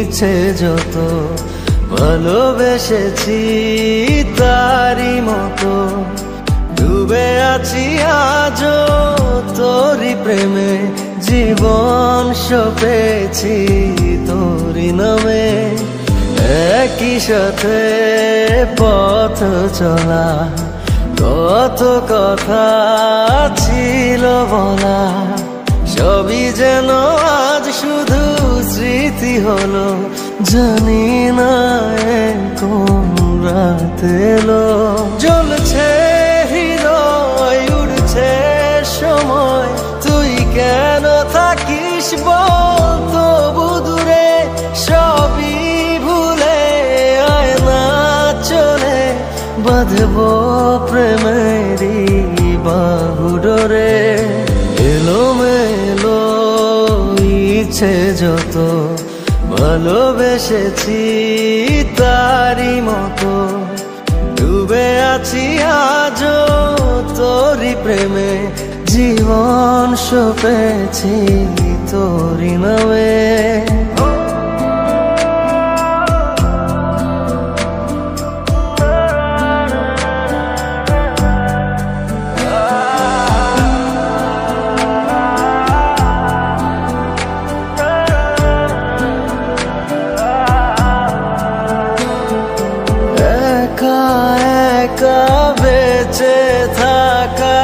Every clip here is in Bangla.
ইচ্ছে যত ভালোবেসেছি তারি মতো ডুবে আছি আজও তোরি প্রেমে জীবন সপেছি তোরি নামে একই সাথে পথ চলা কত কথা ছিল বলা সবই যেন আজ শুধু স্মৃতি হলো জানি না কোন রাত এলো জ্বলছে হৃদয় উড়ছে সময় তুই কেন থাকিস বল তবু দূরে সবই ভুলে আয় না চলে বাঁধবো প্রেমেরই বাহু ডোরে এলোমেলো ইচ্ছে যত ভালোবেসেছি তারি মতো ডুবে আছি আজও তোরি প্রেমে জীবন সপেছি তোরি নামে বেঁচে থাকা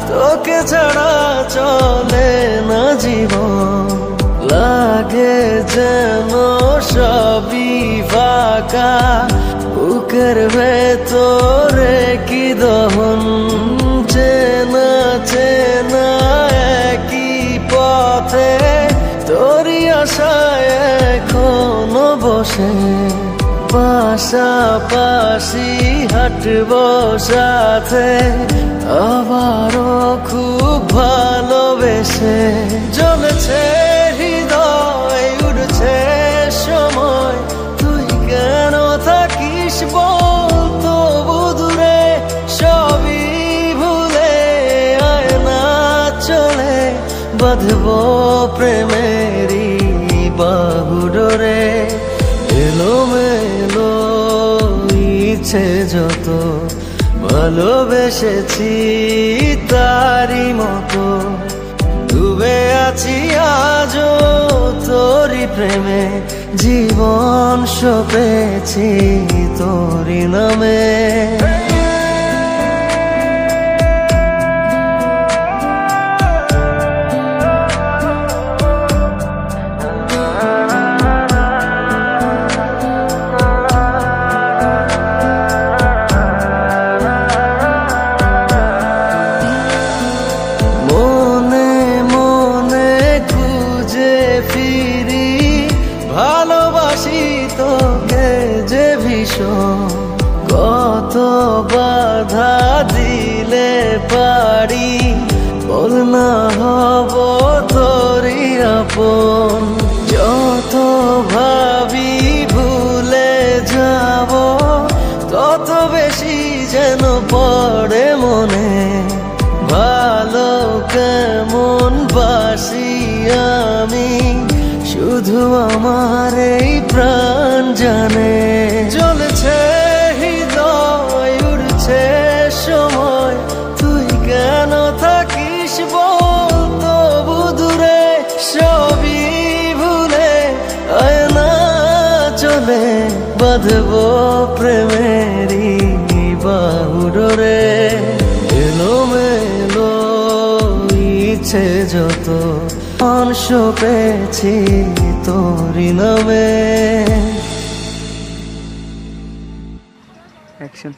তোকে ছাড়া চলে না জীবন লাগে যেন সবই ফাঁকা বুকের ভেতরে কি দহন চেনা চেনা একই পথে তোরই আশায় এখনো বসে পাশাপাশি হাঁটবো সাথে আবারও খুব ভালোবেসে জ্বলছে হৃদয় উড়ছে সময় তুই কেন থাকিস বল তবু দূরে সবই ভুলে আয় না চলে বাঁধবো প্রেমেরই বাহু ডোরে এলোমেলো ইচ্ছে যত ভালোবেসেছি তারি মতো ডুবে আছি আজও তোরি প্রেমে জীবন সপেছি তোরি নামে ভালোবাসি তোকে যে ভীষণ কত বাধা দিলে পারি বল না হব তোরি আপন যত ভাবি ভুলে যাব তত বেশি যেন পড়ে মনে ভালো কেমন বাসি আমি শুধু আমার এই প্রাণ জানে জ্বলছে হৃদয় উড়ছে সময় তুই কেন থাকিস বল তবু দূরে সবই ভুলে আয় না চলে বাঁধবো প্রেমেরই বাহু ডোরে এলোমেলো ইচ্ছে যত অংশ পেয়েছি তোরি নামে। অ্যাকশন।